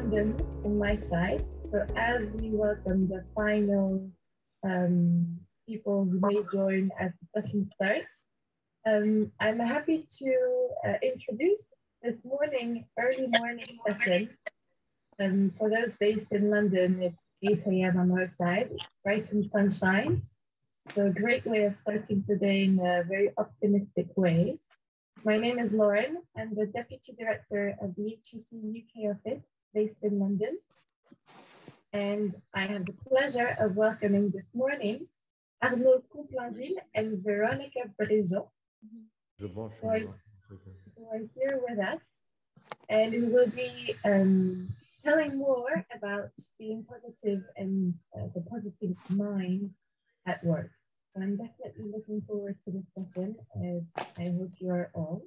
London on my side. So as we welcome the final people who may join as the session starts, I'm happy to introduce this early morning session. For those based in London, it's 8 a.m. on our side, bright and sunshine. So a great way of starting the day in a very optimistic way. My name is Lauren. I'm the Deputy Director of the HEC UK office based in London. And I have the pleasure of welcoming this morning Arnaud Complainville and Veronica Brejan, who are here with us, and who will be telling more about being positive and the positive mind at work. So I'm definitely looking forward to this session, as I hope you are all.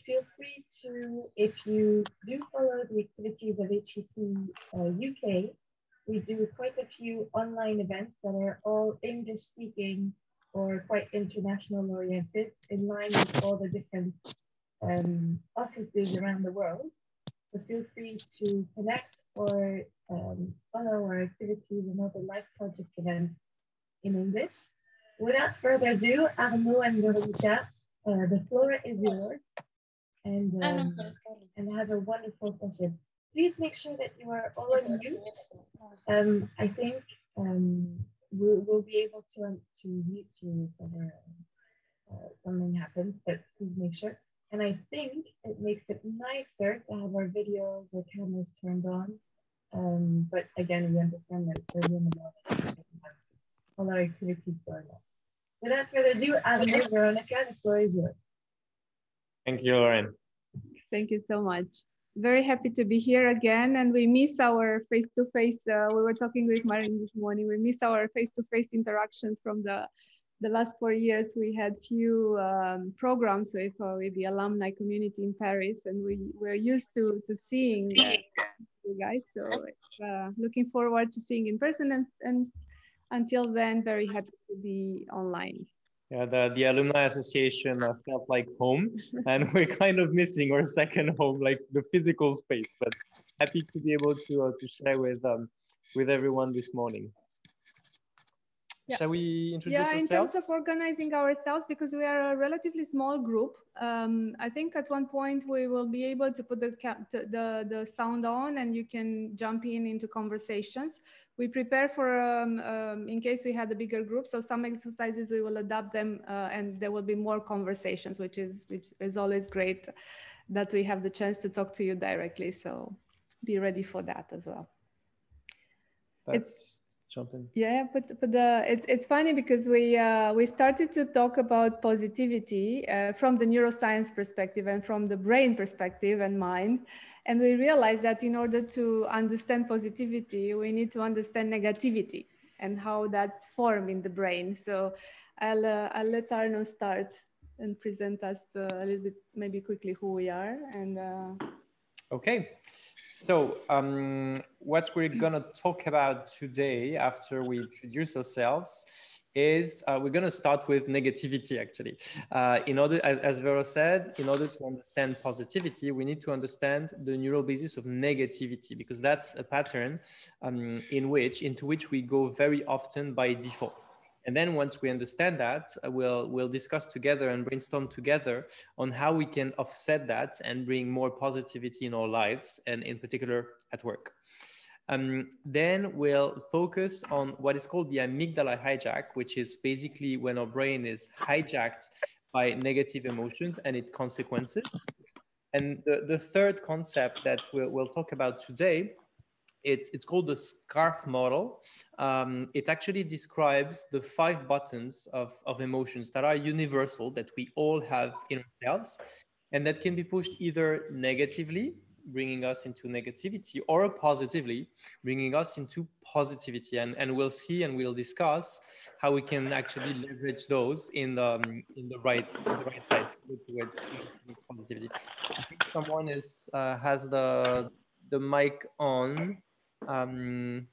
Feel free to, if you do follow the activities of HEC UK, we do quite a few online events that are all English speaking or quite international oriented, in line with all the different offices around the world. So feel free to connect or follow our activities and other life project events in English. Without further ado, Arnaud and Veronica, the floor is yours, and have a wonderful session. Please make sure that you are all on mute. I think we'll be able to mute you if something happens, but please make sure. And I think it makes it nicer to have our videos or cameras turned on. But again, we understand that it's early in the morning. All our activities going on. Without further ado, Arnaud, Veronica, the floor is yours. Thank you, Lauren. Thank you so much. Very happy to be here again, and we miss our face-to-face. We were talking with Marin this morning. We miss our face-to-face interactions from the last 4 years. We had few programs with the alumni community in Paris, and we're used to seeing you guys. So looking forward to seeing in person, and until then, very happy to be online. Yeah, the Alumni Association felt like home, and we're kind of missing our second home, like the physical space, but happy to be able to share with everyone this morning. Yeah. Shall we introduce ourselves? In terms of organizing ourselves, because we are a relatively small group, I think at one point we will be able to put the sound on, and you can jump into conversations. We prepare for, in case we had a bigger group, so some exercises we will adapt them, and there will be more conversations, which is always great that we have the chance to talk to you directly. So be ready for that as well. Yeah, but it's funny because we started to talk about positivity from the neuroscience perspective and from the brain perspective and mind, and we realized that in order to understand positivity, we need to understand negativity and how that's formed in the brain. So I'll let Arnaud start and present us a little bit, maybe quickly, who we are. And okay. So what we're gonna talk about today, after we introduce ourselves, is we're gonna start with negativity. Actually, in order, as Vero said, in order to understand positivity, we need to understand the neural basis of negativity, because that's a pattern into which we go very often by default. And then once we understand that, we'll discuss together and brainstorm together on how we can offset that and bring more positivity in our lives, and in particular at work. Then we'll focus on what is called the amygdala hijack, which is basically when our brain is hijacked by negative emotions and its consequences. And the third concept that we'll talk about today, it's called the SCARF model. It actually describes the 5 buttons of emotions that are universal, that we all have in ourselves, and that can be pushed either negatively, bringing us into negativity, or positively, bringing us into positivity. And we'll see and we'll discuss how we can actually leverage those in the right side towards positivity. I think someone has the mic on. And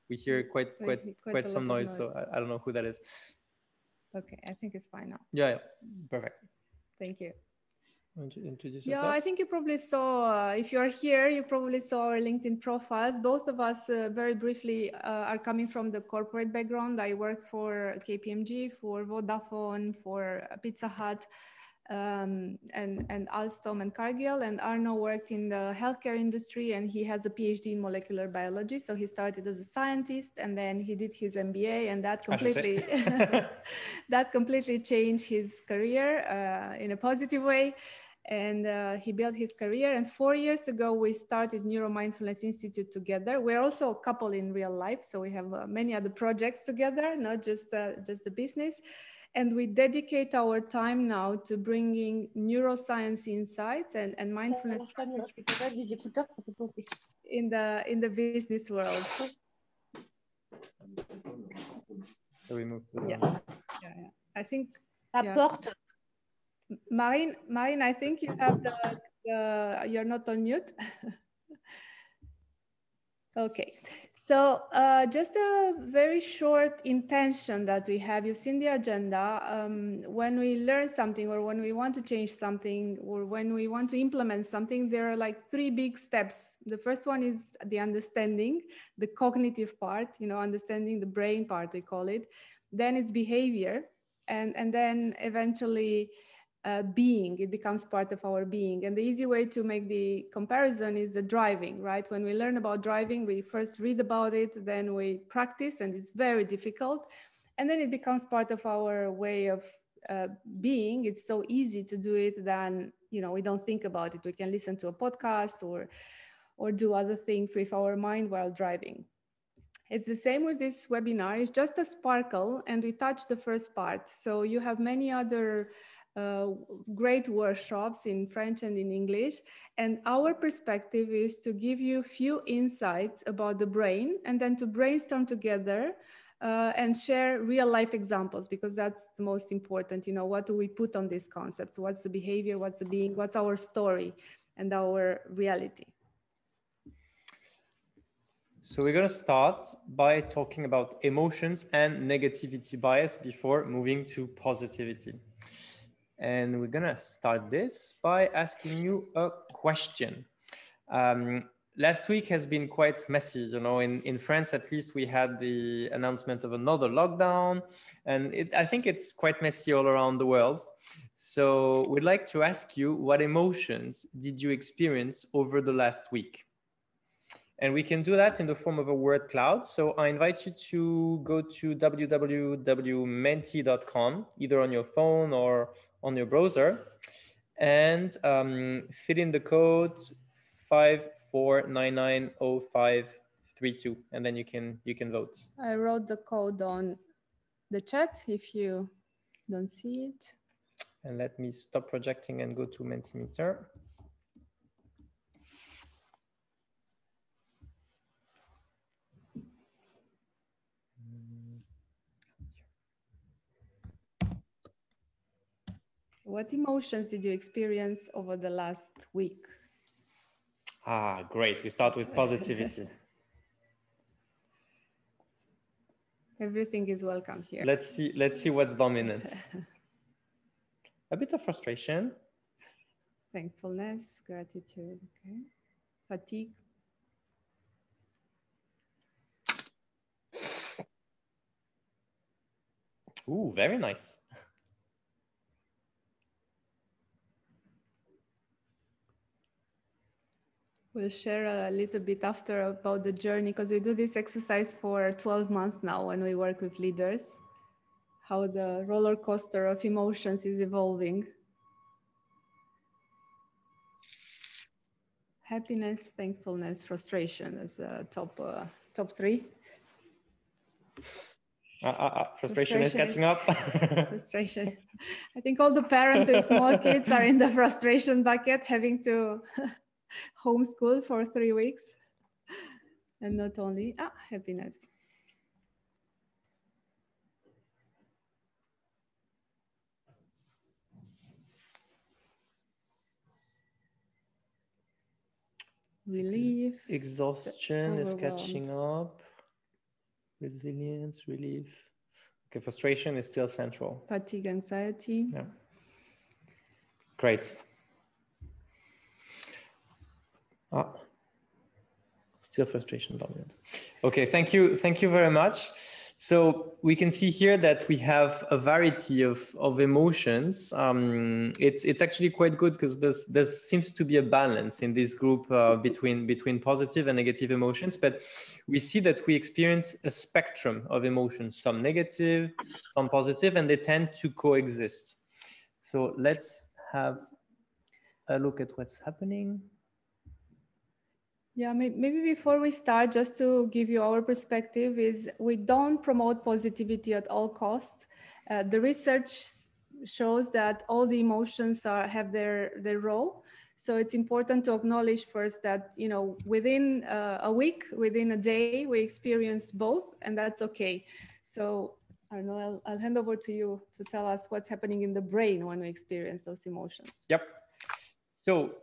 we hear quite some noise, so I don't know who that is. Okay, I think it's fine now. Yeah, perfect. Thank you. Introduce Yeah, yourselves? I think you probably saw, if you're here, you probably saw our LinkedIn profiles. Both of us, very briefly, are coming from the corporate background. I worked for KPMG, for Vodafone, for Pizza Hut, and Alstom and Cargill. And Arnaud worked in the healthcare industry, and he has a PhD in molecular biology. So he started as a scientist, and then he did his MBA, and that completely that completely changed his career in a positive way. And he built his career. And 4 years ago, we started Neuromindfulness Institute together. We're also a couple in real life, so we have many other projects together, not just the business. And we dedicate our time now to bringing neuroscience insights and mindfulness in the business world. So we move to yeah. I think. Marine, I think you have you're not on mute. Okay, so just a very short intention that we have. You've seen the agenda. When we learn something, or when we want to change something, or when we want to implement something, there are like 3 big steps. The first one is the understanding, the cognitive part, understanding the brain part, we call it. Then it's behavior, and then eventually being. It becomes part of our being. And the easy way to make the comparison is the driving, right? When we learn about driving, we first read about it, then we practice, and it's very difficult. And then it becomes part of our way of being. It's so easy to do it than, we don't think about it. We can listen to a podcast or do other things with our mind while driving. It's the same with this webinar. It's just a sparkle, and we touch the first part. So you have many other great workshops in French and in English. And our perspective is to give you few insights about the brain, and then to brainstorm together and share real life examples, because that's the most important. What do we put on these concepts? What's the behavior? What's the being? What's our story and our reality? So we're going to start by talking about emotions and negativity bias before moving to positivity. And we're going to start this by asking you a question. Last week has been quite messy. In France, at least, we had the announcement of another lockdown, and I think it's quite messy all around the world. So we'd like to ask you, what emotions did you experience over the last week? And we can do that in the form of a word cloud. So I invite you to go to www.menti.com, either on your phone or on your browser, and fill in the code 54990532, and then you can vote. I wrote the code on the chat if you don't see it. And let me stop projecting and go to Mentimeter. What emotions did you experience over the last week? Great. We start with positivity. Everything is welcome here. Let's see what's dominant. A bit of frustration. Thankfulness, gratitude, okay. Fatigue. Ooh, very nice. We'll share a little bit after about the journey, because we do this exercise for 12 months now when we work with leaders, how the roller coaster of emotions is evolving. Happiness, thankfulness, frustration as top 3. Frustration is catching up. Frustration. I think all the parents with small kids are in the frustration bucket, having to homeschool for 3 weeks. And not only happiness. Relief. Exhaustion is catching up. Resilience, relief. Okay, frustration is still central. Fatigue, anxiety. Yeah. Great. Still frustration dominant. Okay, thank you very much. So we can see here that we have a variety of emotions. It's actually quite good because there seems to be a balance in this group between positive and negative emotions. But we see that we experience a spectrum of emotions, some negative, some positive, and they tend to coexist. So let's have a look at what's happening. Yeah, maybe before we start, just to give you our perspective, is we don't promote positivity at all costs. The research shows that all the emotions have their role. So it's important to acknowledge first that, you know, within a week, within a day, we experience both, and that's okay. So Arnaud, I'll hand over to you to tell us what's happening in the brain when we experience those emotions. Yep. So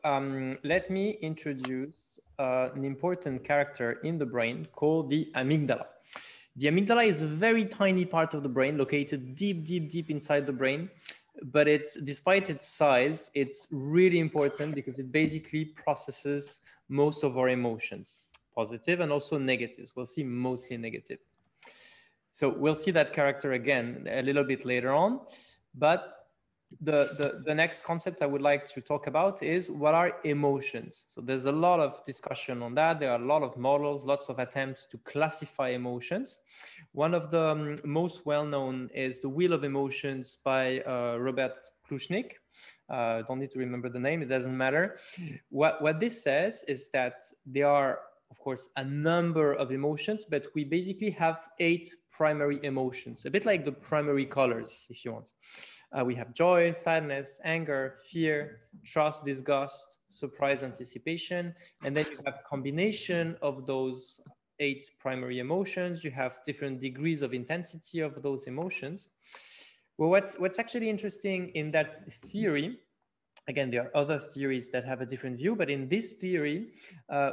let me introduce an important character in the brain called the amygdala. The amygdala is a very tiny part of the brain located deep inside the brain, but despite its size, it's really important because it basically processes most of our emotions, positive and also negatives. We'll see mostly negative. So we'll see that character again a little bit later on, but the next concept I would like to talk about is what are emotions. So there's a lot of discussion on that. There are a lot of models, lots of attempts to classify emotions. One of the most well-known is the Wheel of Emotions by Robert Plutchik. Don't need to remember the name, it doesn't matter. What this says is that there are, of course, a number of emotions, but we basically have 8 primary emotions, a bit like the primary colors, if you want. We have joy, sadness, anger, fear, trust, disgust, surprise, anticipation. And then you have a combination of those 8 primary emotions. You have different degrees of intensity of those emotions. Well, what's actually interesting in that theory, again, there are other theories that have a different view, but in this theory,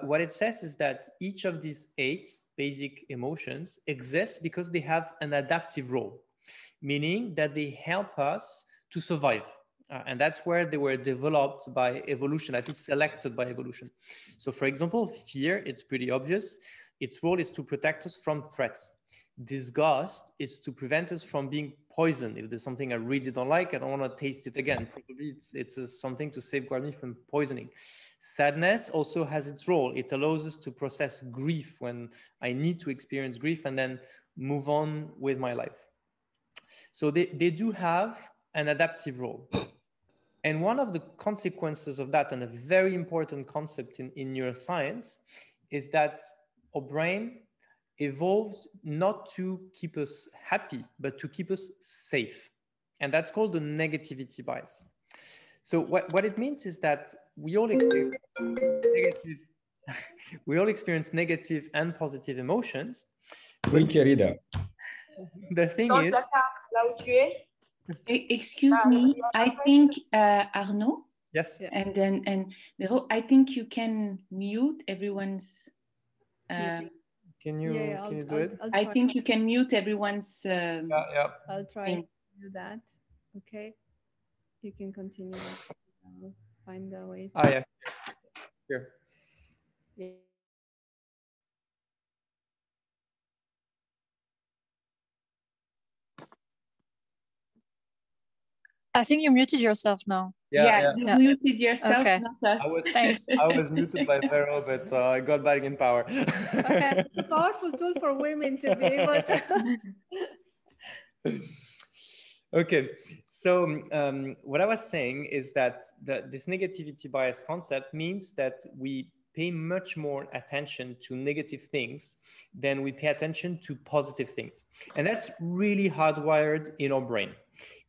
what it says is that each of these 8 basic emotions exists because they have an adaptive role, meaning that they help us to survive. And that's where they were developed by evolution, at least selected by evolution. So for example, fear, it's pretty obvious. Its role is to protect us from threats. Disgust is to prevent us from being poisoned. If there's something I really don't like, I don't want to taste it again. Probably it's something to safeguard me from poisoning. Sadness also has its role. It allows us to process grief when I need to experience grief and then move on with my life. So they do have an adaptive role. And one of the consequences of that, and a very important concept in neuroscience, is that our brain evolved not to keep us happy, but to keep us safe. And that's called the negativity bias. So what it means is that we all experience negative, we all experience negative and positive emotions. Oui, querida. The thing is, excuse me, I think Arnaud. Yes. And then Vero, I think you can mute everyone's. Can you do it? I think you can mute everyone's. Yeah. I'll try to do that. Okay, you can continue. I'll find a way. Yeah. Here. Yeah. I think you muted yourself now. Yeah. You muted yourself, okay. not us. Thanks. I was muted by Vero, but I got back in power. Okay, it's a powerful tool for women to be able to. Okay, so what I was saying is that this negativity bias concept means that we pay much more attention to negative things than we pay attention to positive things. And that's really hardwired in our brain.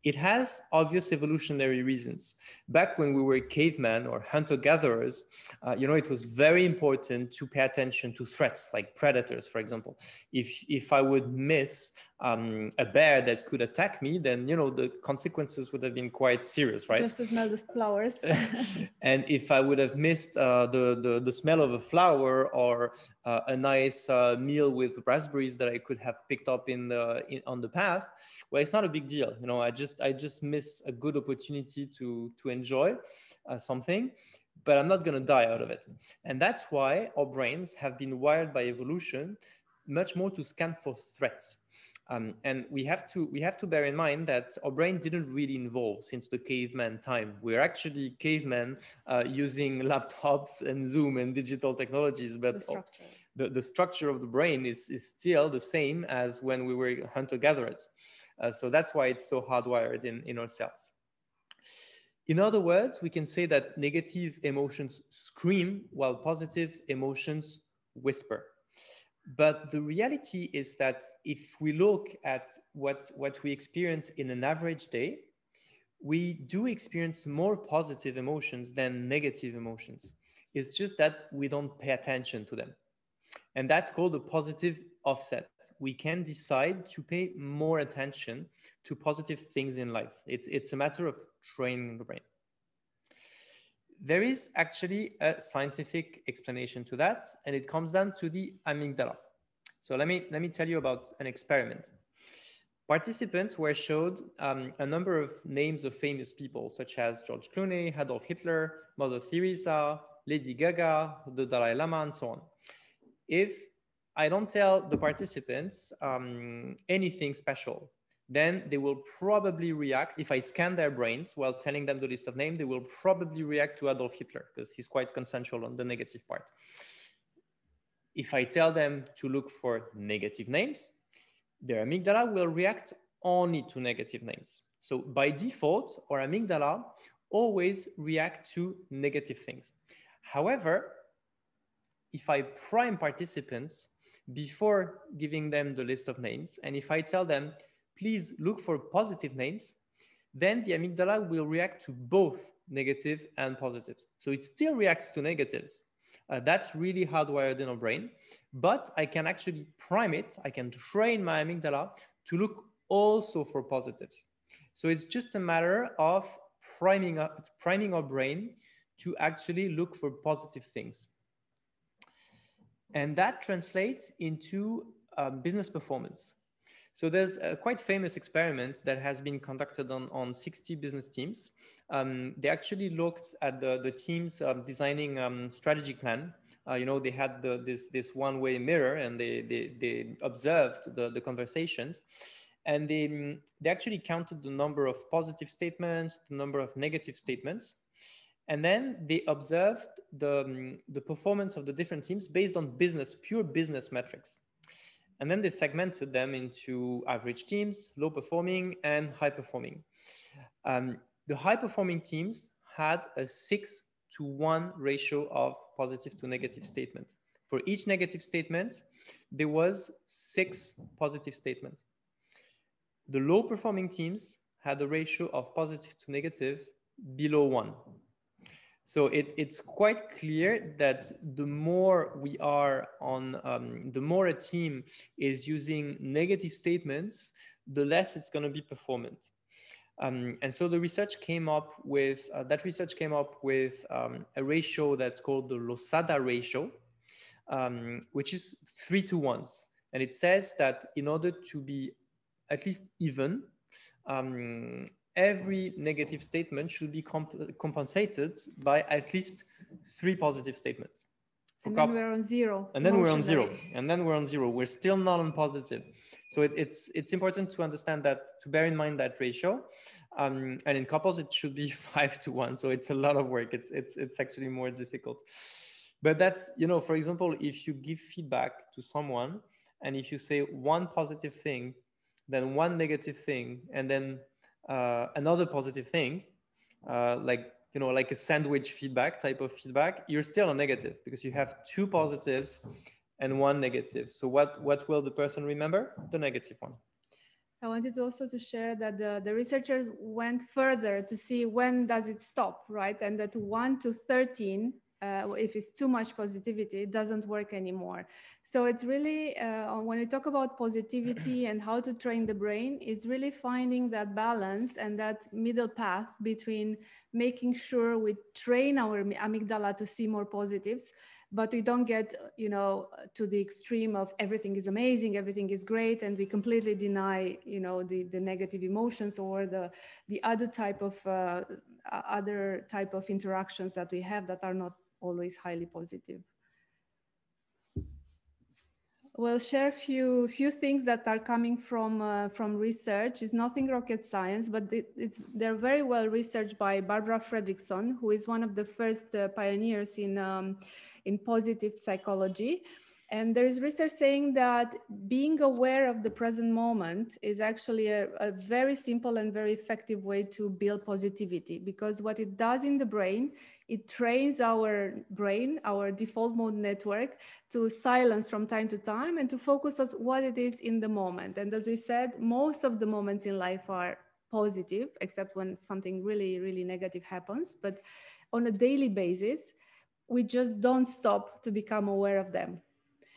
It has obvious evolutionary reasons. Back when we were cavemen or hunter-gatherers, it was very important to pay attention to threats like predators, for example. If I would miss a bear that could attack me, then the consequences would have been quite serious, right? Just to smell the flowers. And if I would have missed the smell of a flower or a nice meal with raspberries that I could have picked up on the path, well, it's not a big deal. I just miss a good opportunity to enjoy something. but I'm not going to die out of it. And that's why our brains have been wired by evolution much more to scan for threats. And we have to bear in mind that our brain didn't really evolve since the caveman time. We're actually cavemen using laptops and Zoom and digital technologies, but the structure of the brain is still the same as when we were hunter-gatherers. So that's why it's so hardwired in our cells. In other words, we can say that negative emotions scream while positive emotions whisper. But the reality is that if we look at what we experience in an average day, we do experience more positive emotions than negative emotions. It's just that we don't pay attention to them. And that's called a positive offset. We can decide to pay more attention to positive things in life. It's a matter of training the brain. There is actually a scientific explanation to that, and it comes down to the amygdala. So let me tell you about an experiment. Participants were showed a number of names of famous people, such as George Clooney, Adolf Hitler, Mother Teresa, Lady Gaga, the Dalai Lama, and so on. If I don't tell the participants anything special, then they will probably react. If I scan their brains while telling them the list of names, they will probably react to Adolf Hitler because he's quite consensual on the negative part. If I tell them to look for negative names, their amygdala will react only to negative names. So by default, our amygdala always react to negative things. However, if I prime participants before giving them the list of names, and if I tell them, please look for positive names, then the amygdala will react to both negative and positives. So it still reacts to negatives. That's really hardwired in our brain, but I can actually prime it. I can train my amygdala to look also for positives. So it's just a matter of priming our brain to actually look for positive things. And that translates into business performance. So there's a quite famous experiment that has been conducted on 60 business teams. They actually looked at the teams designing strategic plan. They had this one-way mirror, and they observed the conversations. And they actually counted the number of positive statements, the number of negative statements. And then they observed the performance of the different teams based on pure business metrics. And then they segmented them into average teams, low performing, and high performing. The high performing teams had a 6-to-1 ratio of positive to negative statement. For each negative statement, there was 6 positive statements. The low performing teams had a ratio of positive to negative below 1. So it's quite clear that the more we are on, the more a team is using negative statements, the less it's going to be performant. And so the research came up with a ratio that's called the Losada ratio, which is 3-to-1. And it says that in order to be at least even, every negative statement should be compensated by at least 3 positive statements. And then we're on 0. And then we're on 0. And then we're on 0. We're still not on positive. So it's important to understand that, to bear in mind that ratio. And in couples, it should be 5-to-1. So it's a lot of work. It's actually more difficult. But that's, for example, if you give feedback to someone, and if you say one positive thing, then one negative thing, and then another positive thing, like a sandwich feedback type of feedback, you're still a negative because you have 2 positives and 1 negative. So what will the person remember? The negative one. I wanted also to share that the researchers went further to see when does it stop, right? And that 1 to 13, if it's too much positivity, it doesn't work anymore. So it's really, when we talk about positivity and how to train the brain, it's really finding that balance and that middle path between making sure we train our amygdala to see more positives, but we don't get, you know, to the extreme of everything is amazing, everything is great, and we completely deny, you know, the negative emotions or the other type of interactions that we have that are not always highly positive. We'll share a few things that are coming from research. It's nothing rocket science, but they're very well researched by Barbara Fredrickson, who is one of the first pioneers in positive psychology. And there is research saying that being aware of the present moment is actually a very simple and very effective way to build positivity, because what it does in the brain, it trains our brain, our default mode network, to silence from time to time and to focus on what it is in the moment. And as we said, most of the moments in life are positive, except when something really, really negative happens. But on a daily basis, we just don't stop to become aware of them.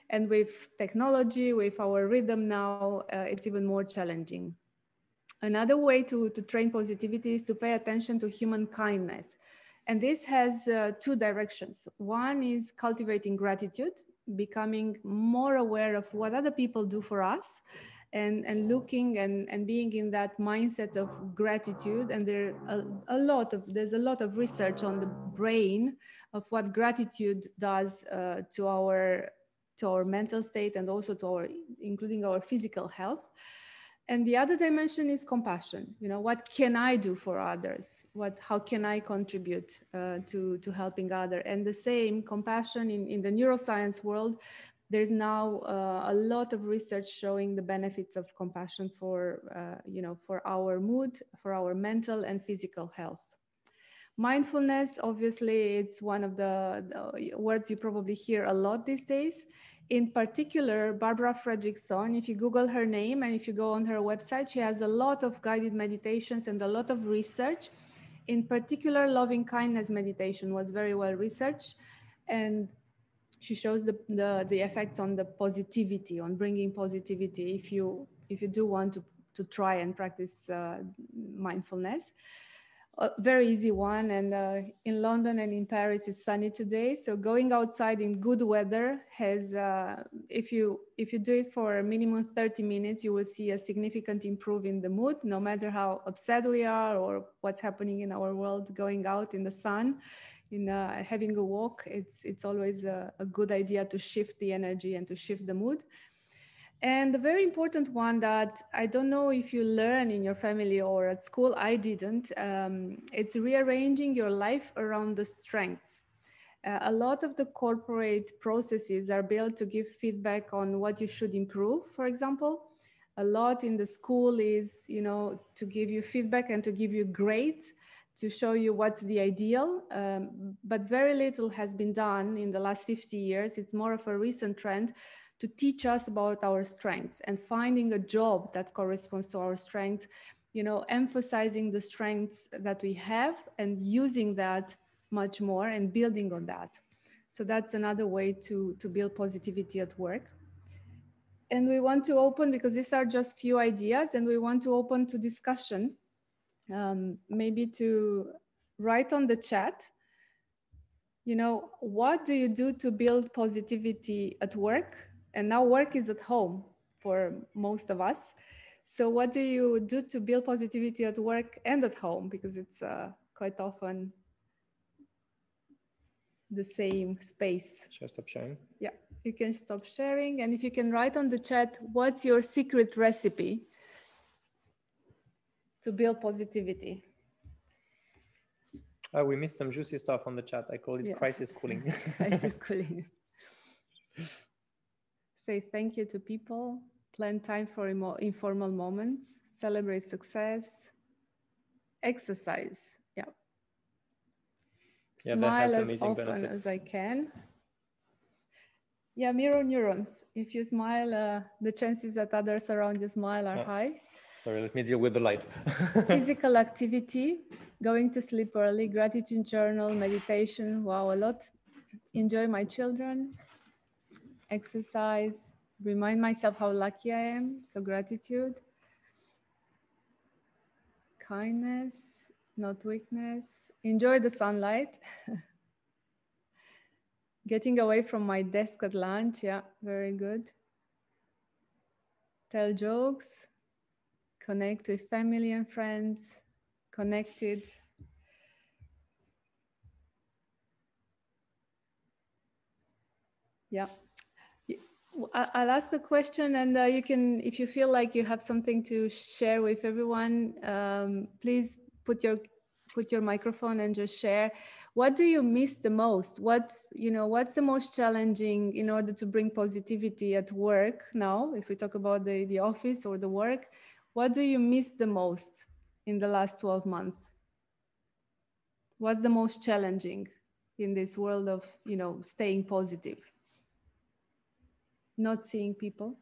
And with technology, with our rhythm now, it's even more challenging. Another way to train positivity is to pay attention to human kindness. And this has two directions. One is cultivating gratitude, becoming more aware of what other people do for us, and looking and being in that mindset of gratitude. And there's a lot of research on the brain of what gratitude does to our mental state, and also to including our physical health. And the other dimension is compassion. You know, what can I do for others? How can I contribute to helping others? And the same compassion in the neuroscience world, there's now a lot of research showing the benefits of compassion for our mood, for our mental and physical health. Mindfulness, obviously, it's one of the words you probably hear a lot these days. In particular, Barbara Fredrickson, if you Google her name and if you go on her website, she has a lot of guided meditations and a lot of research. In particular, loving kindness meditation was very well researched, and she shows the effects on the positivity, on bringing positivity if you do want to try and practice mindfulness. A very easy one, and in London and in Paris it's sunny today, so going outside in good weather has if you do it for a minimum 30 minutes, you will see a significant improvement in the mood, no matter how upset we are or what's happening in our world. Going out in the sun, having a walk, it's always a good idea to shift the energy and to shift the mood. And the very important one that I don't know if you learn in your family or at school, I didn't, it's rearranging your life around the strengths. A lot of the corporate processes are built to give feedback on what you should improve, for example. A lot in the school is, to give you feedback and to give you grades, to show you what's the ideal, but very little has been done in the last 50 years. It's more of a recent trend to teach us about our strengths and finding a job that corresponds to our strengths, emphasizing the strengths that we have and using that much more and building on that. So that's another way to build positivity at work. And we want to open, because these are just few ideas, and we want to open to discussion, maybe to write on the chat, what do you do to build positivity at work? And now work is at home for most of us. So what do you do to build positivity at work and at home? Because it's quite often the same space. Should I stop sharing? Yeah, you can stop sharing. And if you can write on the chat, what's your secret recipe to build positivity? Oh, we missed some juicy stuff on the chat. I call it crisis cooling. Crisis cooling. Say thank you to people, plan time for informal moments, celebrate success, exercise. Yeah. Smile as often benefits as I can. Yeah, mirror neurons. If you smile, the chances that others around you smile are high. Sorry, let me deal with the light. Physical activity, going to sleep early, gratitude journal, meditation. Wow, a lot. Enjoy my children. Exercise. Remind myself how lucky I am. So gratitude. Kindness, not weakness. Enjoy the sunlight. Getting away from my desk at lunch. Yeah, very good. Tell jokes. Connect with family and friends. Connected. Yeah. I'll ask a question, and you can, if you feel like you have something to share with everyone, please put your microphone and just share. What do you miss the most? What's the most challenging in order to bring positivity at work now? If we talk about the office or the work, what do you miss the most in the last 12 months? What's the most challenging in this world of, staying positive? Not seeing people,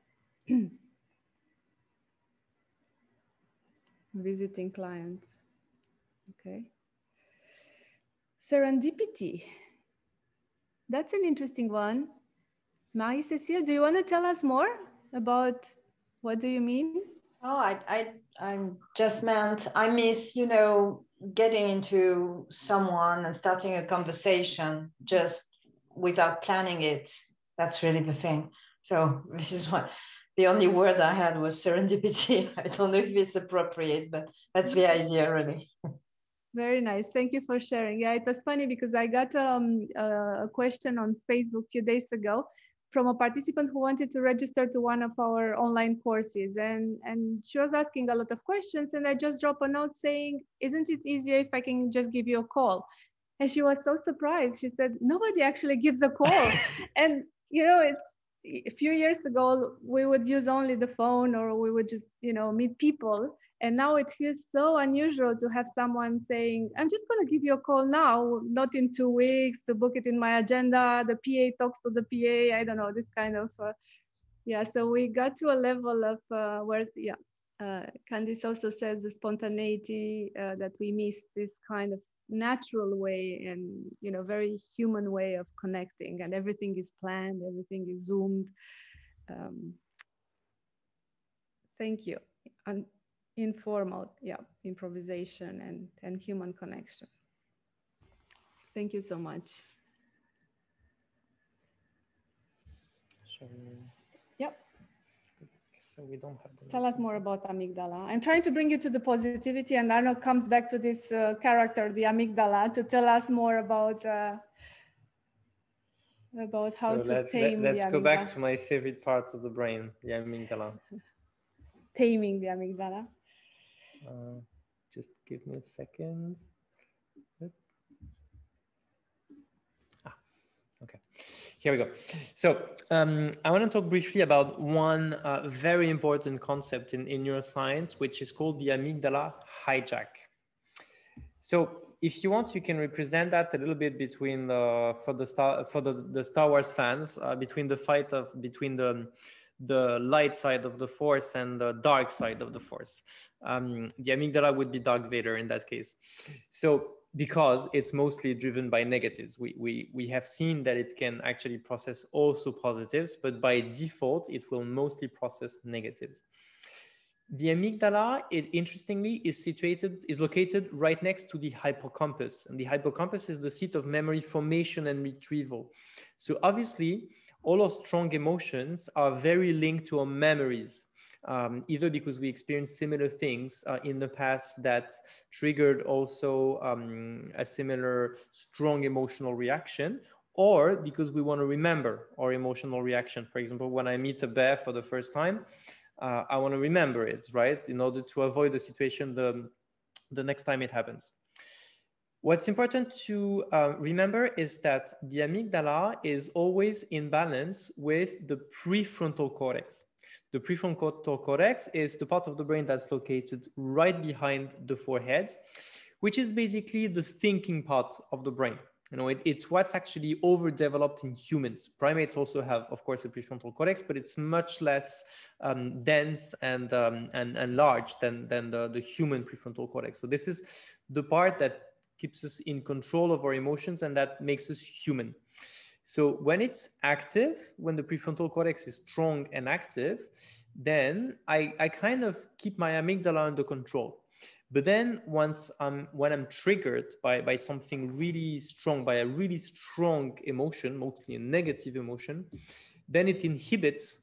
visiting clients. Okay. Serendipity. That's an interesting one. Marie-Cécile, do you want to tell us more about what do you mean? Oh, I just meant I miss, getting into someone and starting a conversation just without planning it. That's really the thing. So this is what the only word I had was serendipity. I don't know if it's appropriate, but that's the idea, really. Very nice. Thank you for sharing. Yeah, it was funny because I got a question on Facebook a few days ago from a participant who wanted to register to one of our online courses. And she was asking a lot of questions. And I just dropped a note saying, isn't it easier if I can just give you a call? And she was so surprised. She said, nobody actually gives a call. And, it's a few years ago, we would use only the phone, or we would just, meet people. And now it feels so unusual to have someone saying, I'm just going to give you a call now, not in 2 weeks, to book it in my agenda. The PA talks to the PA. I don't know, this kind of, yeah. So we got to a level of where, Candice also says the spontaneity, that we miss this kind of natural way and, very human way of connecting, and everything is planned, everything is zoomed. Thank you. And informal, improvisation and human connection. Thank you so much. Yep. So we don't have the. Tell us more about amygdala. I'm trying to bring you to the positivity, and Arnaud comes back to this character, the amygdala, to tell us more about how to tame the amygdala. Let's go back to my favorite part of the brain, the amygdala. Taming the amygdala. Just give me a second. Okay, here we go. So I want to talk briefly about one very important concept in neuroscience, which is called the amygdala hijack. So if you want, you can represent that a little bit between the Star Wars fans, between the fight between the light side of the Force and the dark side of the Force. The amygdala would be Darth Vader in that case. So because it's mostly driven by negatives, we have seen that it can actually process also positives, but by default, it will mostly process negatives. The amygdala, interestingly, is located right next to the hippocampus. And the hippocampus is the seat of memory formation and retrieval. So obviously, all our strong emotions are very linked to our memories, either because we experienced similar things in the past that triggered also a similar strong emotional reaction, or because we want to remember our emotional reaction. For example, when I meet a bear for the first time, I want to remember it, right? In order to avoid the situation the next time it happens. What's important to remember is that the amygdala is always in balance with the prefrontal cortex. The prefrontal cortex is the part of the brain that's located right behind the forehead, which is basically the thinking part of the brain. It's what's actually overdeveloped in humans. Primates also have, of course, a prefrontal cortex, but it's much less dense and large than the human prefrontal cortex. So this is the part that keeps us in control of our emotions and that makes us human. So when it's active, when the prefrontal cortex is strong and active, then I kind of keep my amygdala under control. But then when I'm triggered by something really strong, by a really strong emotion, mostly a negative emotion, then it inhibits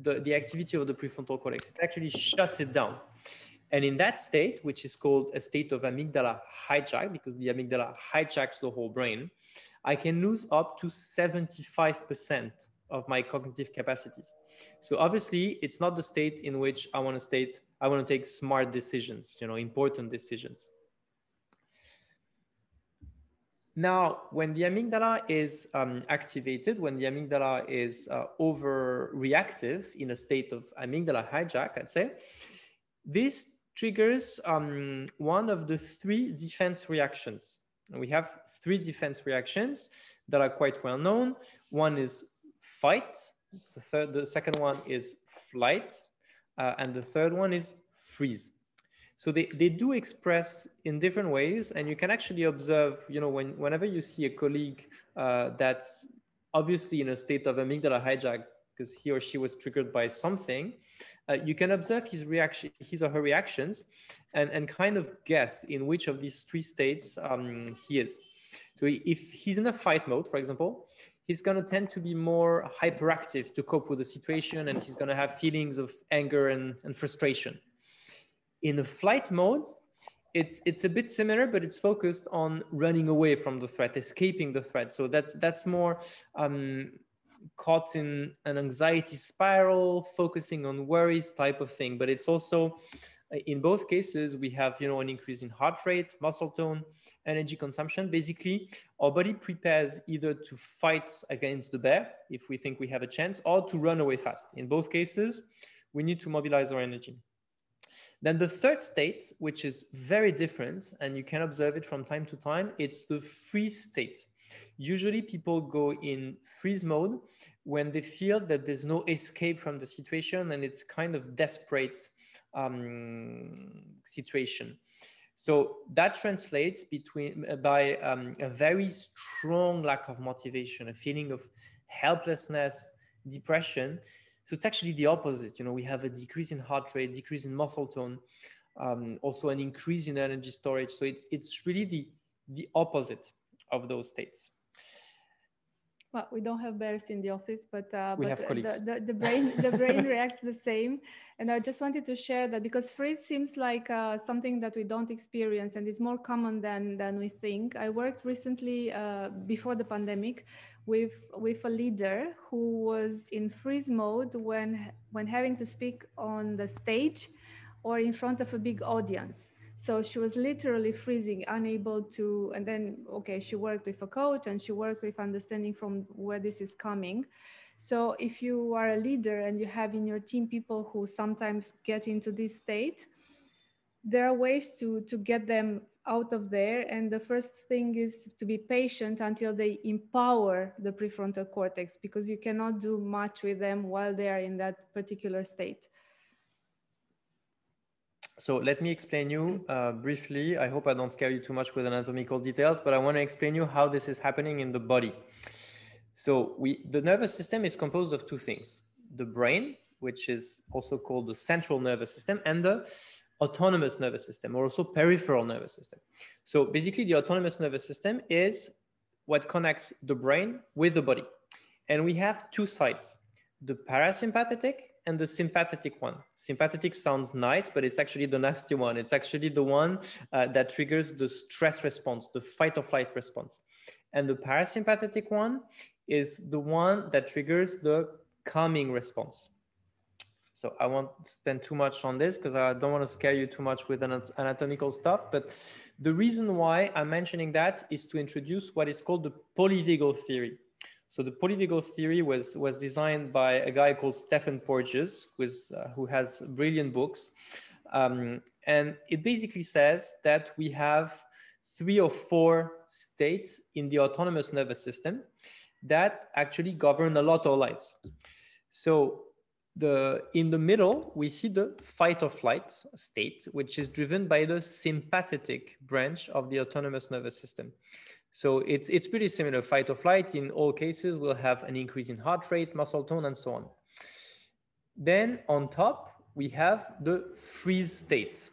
the activity of the prefrontal cortex. It actually shuts it down. And in that state, which is called a state of amygdala hijack, because the amygdala hijacks the whole brain, I can lose up to 75% of my cognitive capacities. So obviously, it's not the state in which I want to take smart decisions, important decisions. Now, when the amygdala is activated, when the amygdala is overreactive in a state of amygdala hijack, I'd say, this triggers one of the three defense reactions. And we have three defense reactions that are quite well known. One is fight, the second one is flight, and the third one is freeze. So they do express in different ways, and you can actually observe, whenever you see a colleague that's obviously in a state of amygdala hijack because he or she was triggered by something, you can observe his or her reactions and kind of guess in which of these three states he is. So if he's in a fight mode, for example, he's going to tend to be more hyperactive to cope with the situation, and he's going to have feelings of anger and frustration. In the flight mode, it's a bit similar, but it's focused on running away from the threat, escaping the threat. So that's more caught in an anxiety spiral, focusing on worries type of thing. But it's also, in both cases, we have an increase in heart rate, muscle tone, energy consumption. Basically, our body prepares either to fight against the bear if we think we have a chance, or to run away fast. In both cases, we need to mobilize our energy. Then the third state, which is very different, and you can observe it from time to time, it's the freeze state. Usually people go in freeze mode when they feel that there's no escape from the situation and it's kind of desperate situation. So that translates by a very strong lack of motivation, a feeling of helplessness, depression. So it's actually the opposite. We have a decrease in heart rate, decrease in muscle tone, also an increase in energy storage. So it's really the opposite of those states. Well, we don't have bears in the office, but have colleagues. The brain reacts the same. And I just wanted to share that because freeze seems like something that we don't experience and is more common than we think. I worked recently before the pandemic with a leader who was in freeze mode when having to speak on the stage or in front of a big audience. So she was literally freezing, unable to, and then, okay, she worked with a coach and she worked with understanding from where this is coming. So if you are a leader and you have in your team people who sometimes get into this state, there are ways to get them out of there. And the first thing is to be patient until they empower the prefrontal cortex, because you cannot do much with them while they are in that particular state. So let me explain you briefly. I hope I don't scare you too much with anatomical details, but I want to explain you how this is happening in the body. So the nervous system is composed of two things: the brain, which is also called the central nervous system, and the autonomous nervous system, or also peripheral nervous system. So basically, the autonomous nervous system is what connects the brain with the body. And we have two sides: the parasympathetic and the sympathetic one. Sympathetic sounds nice, but it's actually the nasty one. It's actually the one that triggers the stress response, the fight or flight response. And the parasympathetic one is the one that triggers the calming response. So I won't spend too much on this because I don't want to scare you too much with anatomical stuff. But the reason why I'm mentioning that is to introduce what is called the polyvagal theory. So the polyvagal theory was designed by a guy called Stephen Porges, who has brilliant books. And it basically says that we have 3 or 4 states in the autonomous nervous system that actually govern a lot of our lives. So in the middle, we see the fight or flight state, which is driven by the sympathetic branch of the autonomous nervous system. So it's pretty similar. Fight or flight, in all cases, will have an increase in heart rate, muscle tone, and so on. Then on top, we have the freeze state.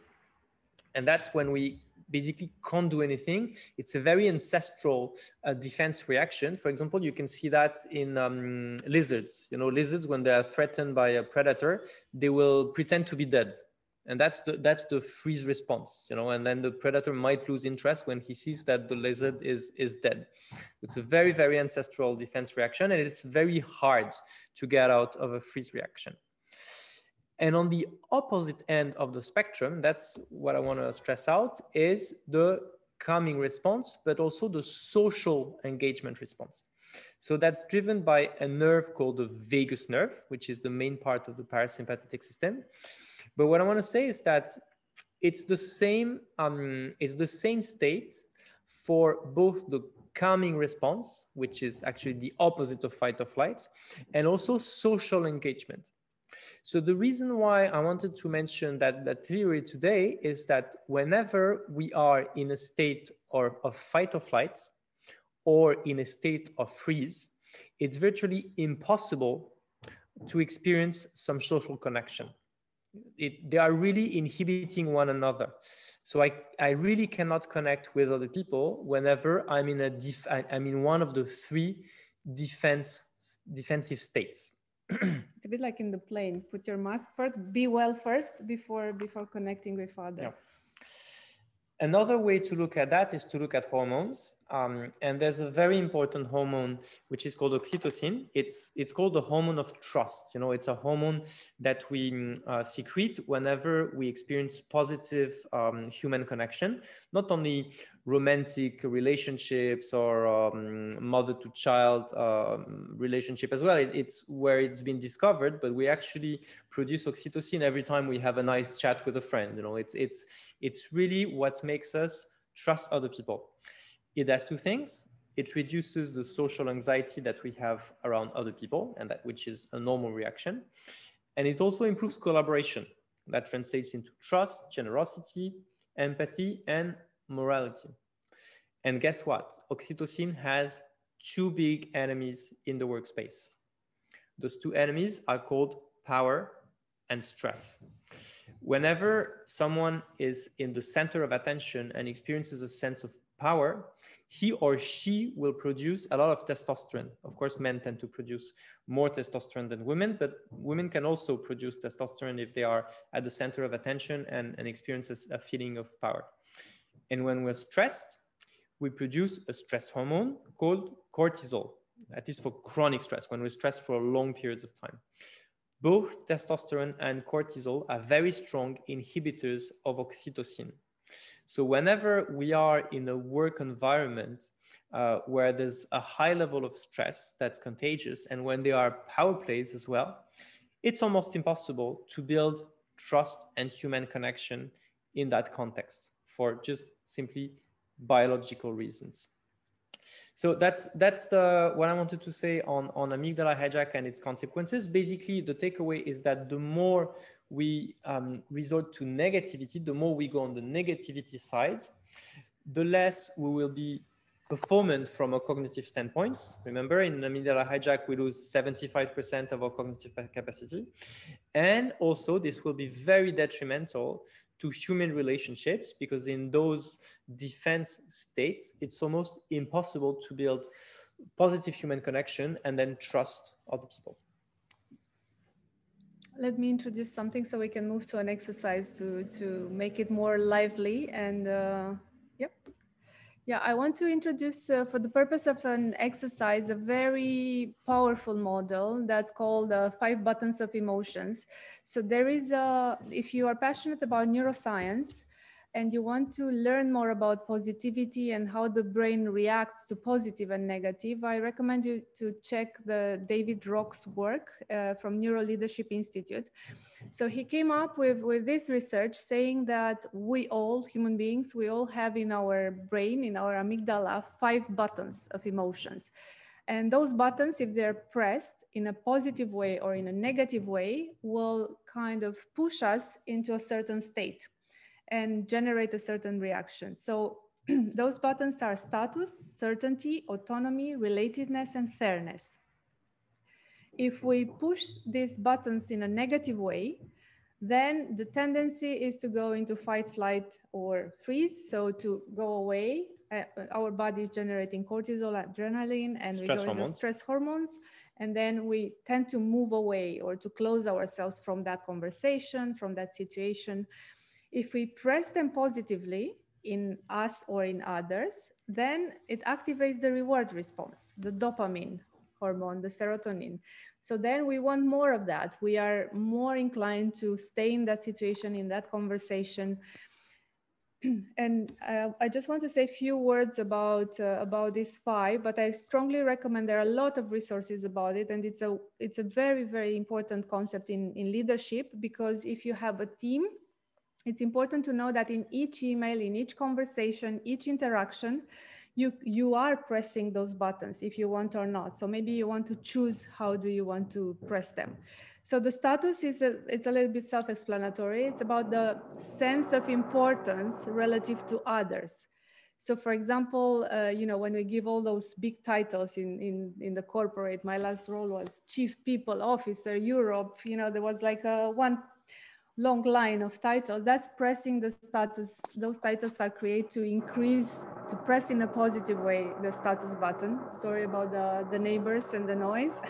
And that's when we basically can't do anything. It's a very ancestral defense reaction. For example, you can see that in lizards. You know, lizards, when they are threatened by a predator, they will pretend to be dead. And that's the freeze response, you know, and then the predator might lose interest when he sees that the lizard is dead. It's a very, very ancestral defense reaction, and it's very hard to get out of a freeze reaction. And on the opposite end of the spectrum, that's what I want to stress out, is the calming response, but also the social engagement response. So that's driven by a nerve called the vagus nerve, which is the main part of the parasympathetic system. But what I want to say is that it's the same state for both the calming response, which is actually the opposite of fight or flight, and also social engagement. So the reason why I wanted to mention that theory today is that whenever we are in a state of fight or flight or in a state of freeze, it's virtually impossible to experience some social connection. They are really inhibiting one another. So I really cannot connect with other people whenever I'm in one of the three defensive states. It's a bit like in the plane. Put your mask first, be well first before connecting with others. Yeah. Another way to look at that is to look at hormones. And there's a very important hormone, which is called oxytocin. It's called the hormone of trust. You know, it's a hormone that we secrete whenever we experience positive human connection, not only romantic relationships or mother to child relationship as well. It's where it's been discovered, but we actually produce oxytocin every time we have a nice chat with a friend. You know, it's really what makes us trust other people. It does two things. It reduces the social anxiety that we have around other people, and which is a normal reaction. And it also improves collaboration. That translates into trust, generosity, empathy, and morality. And guess what? Oxytocin has two big enemies in the workspace. Those two enemies are called power and stress. Whenever someone is in the center of attention and experiences a sense of power, he or she will produce a lot of testosterone. Of course, men tend to produce more testosterone than women, but women can also produce testosterone if they are at the center of attention and experience a feeling of power. And when we're stressed, we produce a stress hormone called cortisol. That is for chronic stress, when we're stressed for long periods of time. Both testosterone and cortisol are very strong inhibitors of oxytocin. So whenever we are in a work environment where there's a high level of stress that's contagious, and when there are power plays as well, it's almost impossible to build trust and human connection in that context for just simply biological reasons. So that's what I wanted to say on amygdala hijack and its consequences. Basically, the takeaway is that the more we resort to negativity, the more we go on the negativity side, the less we will be performant from a cognitive standpoint. Remember, in amygdala hijack, we lose 75% of our cognitive capacity. And also, this will be very detrimental to human relationships, because in those defense states, it's almost impossible to build positive human connection and then trust other people. Let me introduce something so we can move to an exercise to make it more lively. And yeah, I want to introduce, for the purpose of an exercise, a very powerful model that's called 5 buttons of emotions. So there is if you are passionate about neuroscience and you want to learn more about positivity and how the brain reacts to positive and negative, I recommend you to check the David Rock's work from Neuro Leadership Institute. So he came up with this research saying that we all, human beings, we all have in our brain, in our amygdala, 5 buttons of emotions. And those buttons, if they're pressed in a positive way or in a negative way, will kind of push us into a certain state and generate a certain reaction. So those buttons are status, certainty, autonomy, relatedness, and fairness. If we push these buttons in a negative way, then the tendency is to go into fight, flight, or freeze. So to go away, our body is generating cortisol, adrenaline, and we go into stress hormones. And then we tend to move away or to close ourselves from that conversation, from that situation. If we press them positively in us or in others, then it activates the reward response, the dopamine hormone, the serotonin. So then we want more of that. We are more inclined to stay in that situation, in that conversation. And I just want to say a few words about this 5, but I strongly recommend, there are a lot of resources about it, and it's a very, very important concept in leadership, because if you have a team, it's important to know that in each email, in each conversation, each interaction, you are pressing those buttons if you want or not. So maybe you want to choose how do you want to press them. So the status is it's a little bit self-explanatory. It's about the sense of importance relative to others. So for example, you know, when we give all those big titles in the corporate, my last role was Chief People Officer, Europe, you know, there was like one long line of titles. That's pressing the status. Those titles are created to increase, to press in a positive way, the status button. Sorry about the neighbors and the noise.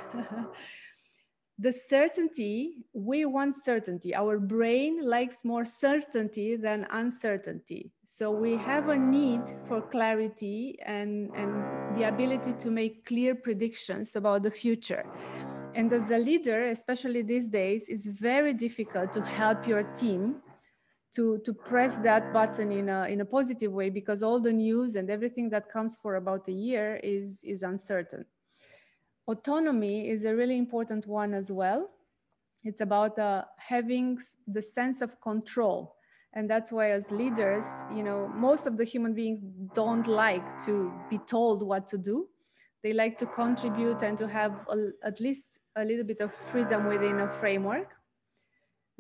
The certainty, we want certainty. Our brain likes more certainty than uncertainty. So we have a need for clarity and the ability to make clear predictions about the future. And as a leader, especially these days, it's very difficult to help your team to press that button in a positive way, because all the news and everything that comes for about a year is uncertain. Autonomy is a really important one as well. It's about having the sense of control. And that's why as leaders, you know, most of the human beings don't like to be told what to do. They like to contribute and to have at least a little bit of freedom within a framework.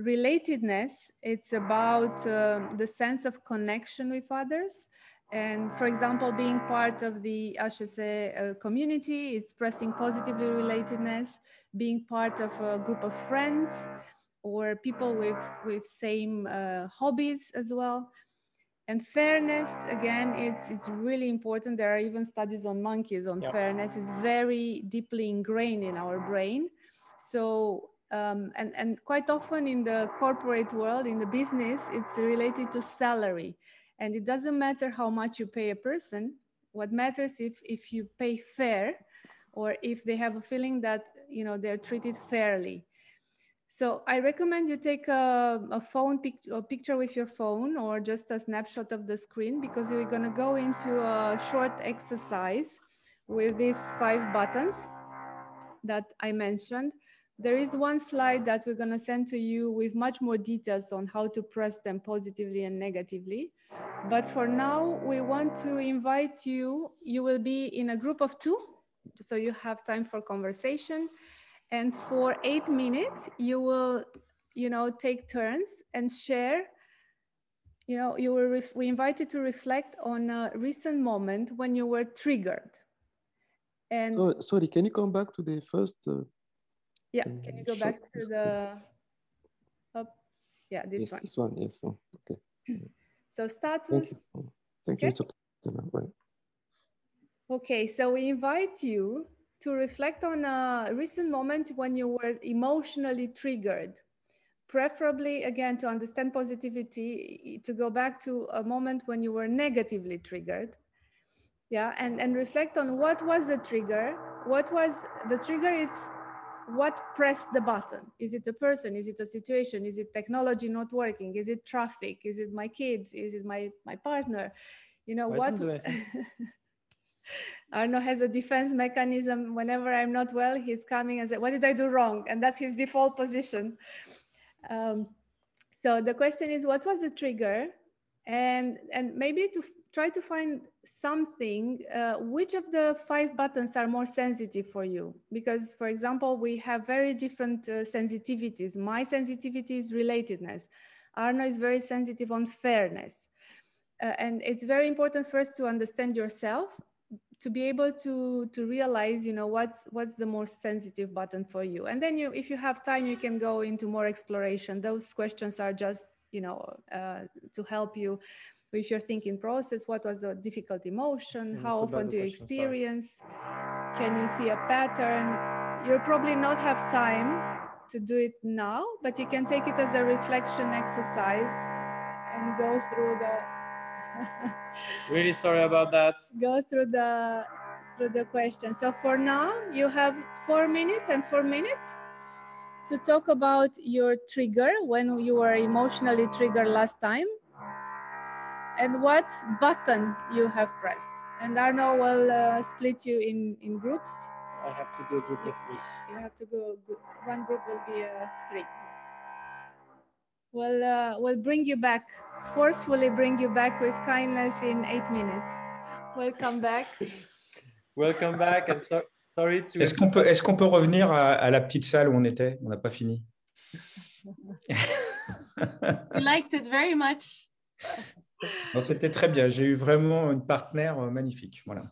Relatedness, it's about the sense of connection with others. And for example, being part of the HSE community, it's expressing positively relatedness, being part of a group of friends or people with same hobbies as well. And fairness, again, it's really important. There are even studies on monkeys on fairness. It's very deeply ingrained in our brain. So, and quite often in the corporate world, in the business, it's related to salary. And it doesn't matter how much you pay a person. What matters if you pay fair, or if they have a feeling that, you know, they're treated fairly. So I recommend you take a picture with your phone, or just a snapshot of the screen, because we're going to go into a short exercise with these 5 buttons that I mentioned. There is one slide that we're going to send to you with much more details on how to press them positively and negatively. But for now, we want to invite you. You will be in a group of 2, so you have time for conversation. And for 8 minutes, you will, you know, take turns and share. You know, we invite you to reflect on a recent moment when you were triggered. And sorry, can you come back to the first? Yeah, can you go back to the? Yeah, this one. This one, yes. Okay. So status. Thank you. It's okay. Right. Okay, so we invite you to reflect on a recent moment when you were emotionally triggered. Preferably, again, to understand positivity, to go back to a moment when you were negatively triggered. Yeah, and reflect on what was the trigger. What was the trigger? It's what pressed the button. Is it a person? Is it a situation? Is it technology not working? Is it traffic? Is it my kids? Is it my partner? You know, what? Arnaud has a defense mechanism. Whenever I'm not well, he's coming and says, what did I do wrong? And that's his default position. So the question is, what was the trigger? And maybe to try to find something, which of the 5 buttons are more sensitive for you? Because, for example, we have very different sensitivities. My sensitivity is relatedness. Arnaud is very sensitive on fairness. And it's very important first to understand yourself, to be able to realize, you know, what's the most sensitive button for you. And then if you have time, you can go into more exploration. Those questions are just, you know, to help you with your thinking process. What was the difficult emotion? How often do you experience? Can you see a pattern? You'll probably not have time to do it now, but you can take it as a reflection exercise and go through the Really sorry about that. Go through the question. So for now, you have 4 minutes and 4 minutes to talk about your trigger, when you were emotionally triggered last time, and what button you have pressed. And Arnaud will split you in groups. I have to do a group of 3. You have to go, one group will be 3. We'll bring you back, forcefully bring you back with kindness in 8 minutes. Welcome back. Welcome back, and sorry to... Est-ce qu'on peut revenir à la petite salle où on était? On n'a pas fini. We liked it very much. C'était très bien. J'ai eu vraiment une partenaire magnifique. Voilà.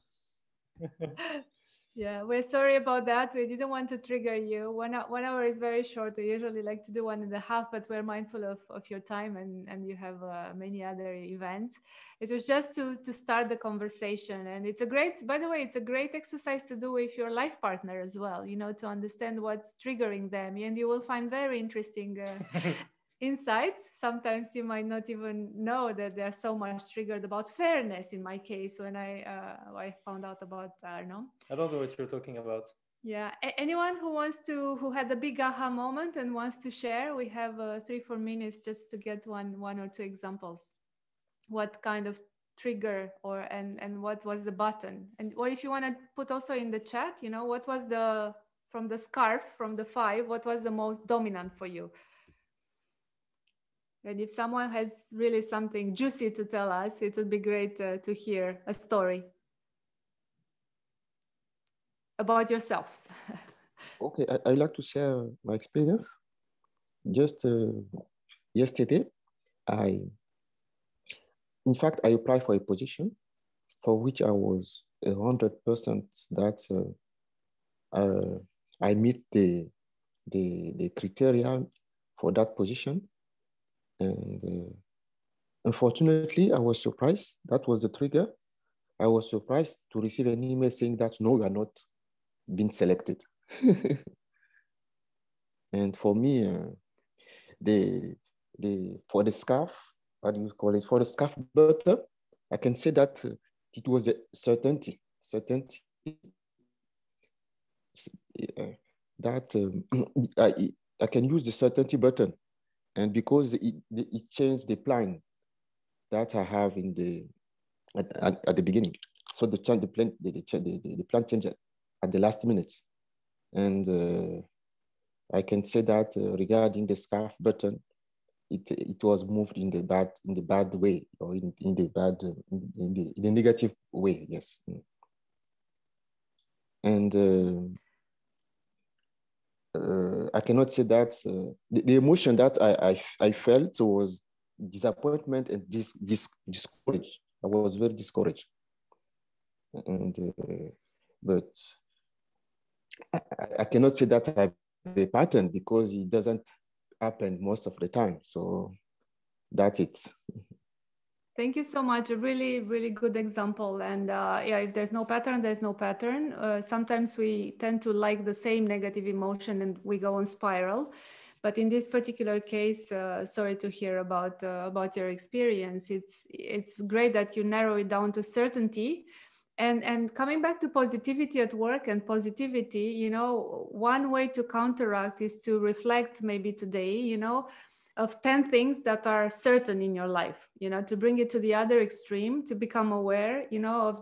Yeah, we're sorry about that. We didn't want to trigger you. 1 hour is very short. We usually like to do 1.5, but we're mindful of your time and you have many other events. It was just to start the conversation. And it's a great, by the way, it's a great exercise to do with your life partner as well, you know, to understand what's triggering them. And you will find very interesting insights. Sometimes you might not even know that they're so much triggered about fairness. In my case, when I found out about Arnaud. I don't know what you're talking about. Yeah. Anyone who had a big aha moment and wants to share, we have 3-4 minutes just to get one or 2 examples. What kind of trigger and what was the button? And or if you want to put also in the chat, you know, what was from the scarf, from the 5, what was the most dominant for you? And if someone has really something juicy to tell us, it would be great to hear a story about yourself. Okay, I'd like to share my experience. Just yesterday, in fact, I applied for a position for which I was 100% that I meet the criteria for that position. And unfortunately, I was surprised. That was the trigger. I was surprised to receive an email saying that, no, you are not been selected. And for me, for the scarf, what do you call it? For the scarf button, I can say that it was the certainty that I can use the certainty button. And because it changed the plan that I have in at the beginning, so the plan changed at the last minute, and I can say that regarding the scarf button, it was moved in the bad way, or in the negative way, yes. And I cannot say that the emotion that I felt was disappointment and discouraged. I was very discouraged, and but I cannot say that I have a pattern because it doesn't happen most of the time. So that's it. Thank you so much. A really, really good example. And yeah, if there's no pattern, there's no pattern. Sometimes we tend to like the same negative emotion and we go on spiral. But in this particular case, sorry to hear about your experience. It's great that you narrow it down to certainty. And coming back to positivity at work and positivity, you know, one way to counteract is to reflect maybe today, you know, of 10 things that are certain in your life, you know, to bring it to the other extreme, to become aware, you know, of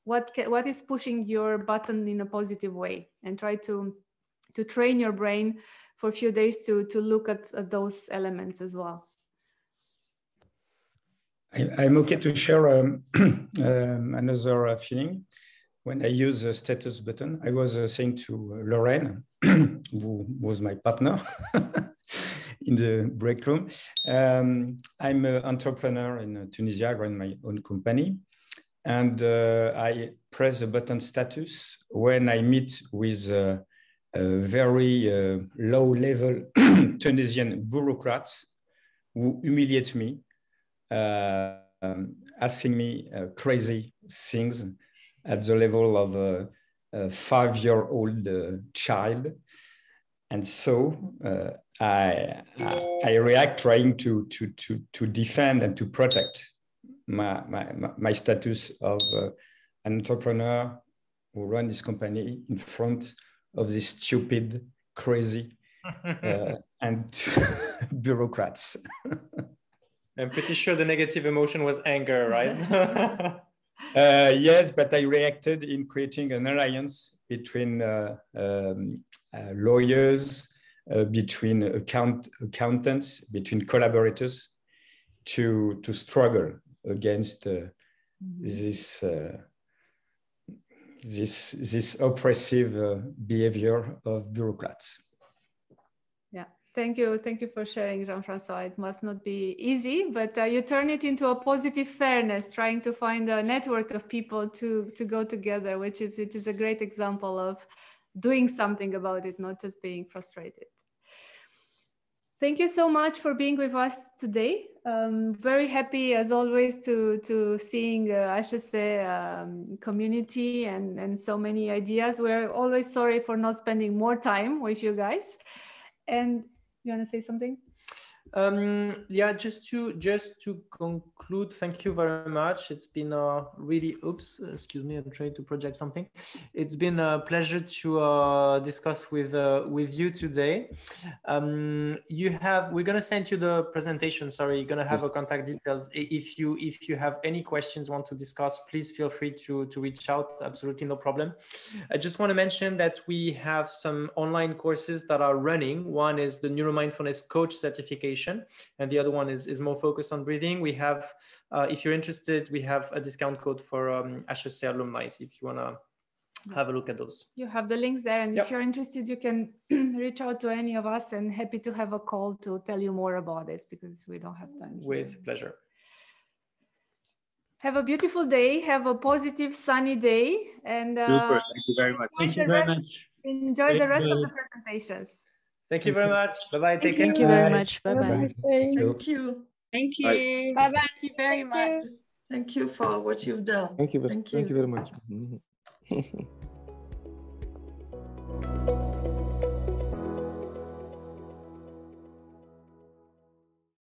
what is pushing your button in a positive way, and try to train your brain for a few days to look at those elements as well. I'm okay to share another feeling. When I use the status button, I was saying to Lorraine, who was my partner in the break room, I'm an entrepreneur in Tunisia. I run my own company. and I press the button status when I meet with a very low-level Tunisian bureaucrats who humiliate me, asking me crazy things at the level of a 5-year-old child. And so I react trying to defend and to protect my status of an entrepreneur who runs this company in front of this stupid, crazy, and bureaucrats. I'm pretty sure the negative emotion was anger, right? Yes, but I reacted in creating an alliance between lawyers, between accountants, between collaborators, to struggle against this oppressive behavior of bureaucrats. Yeah, thank you for sharing, Jean-François. It must not be easy, but you turn it into a positive fairness, trying to find a network of people to go together, which is a great example of doing something about it, not just being frustrated. Thank you so much for being with us today. Very happy, as always, to seeing HSC community and so many ideas. We're always sorry for not spending more time with you guys. And you want to say something? Yeah, just to conclude, thank you very much. It's been really, excuse me, I'm trying to project something. It's been a pleasure to discuss with you today. We're gonna send you the presentation. Sorry, you're gonna have a contact details. If you have any questions, want to discuss, please feel free to reach out. Absolutely no problem. I just want to mention that we have some online courses that are running. One is the Neuromindfulness Coach certification, and the other one is more focused on breathing. We have, if you're interested, we have a discount code for HSC alumni if you want to have a look at those. You have the links there, and if you're interested, you can reach out to any of us, and happy to have a call to tell you more about this, because we don't have time. With pleasure. Have a beautiful day. Have a positive, sunny day, and super. Thank you very much. Thank you very much. Enjoy the rest of the presentations. Thank you very much. Bye-bye. Take care. Thank you very much. Bye-bye. Thank you. Thank you. Bye. Bye-bye. Thank you very much. Thank you for what you've done. Thank you. Thank you. Thank you very much.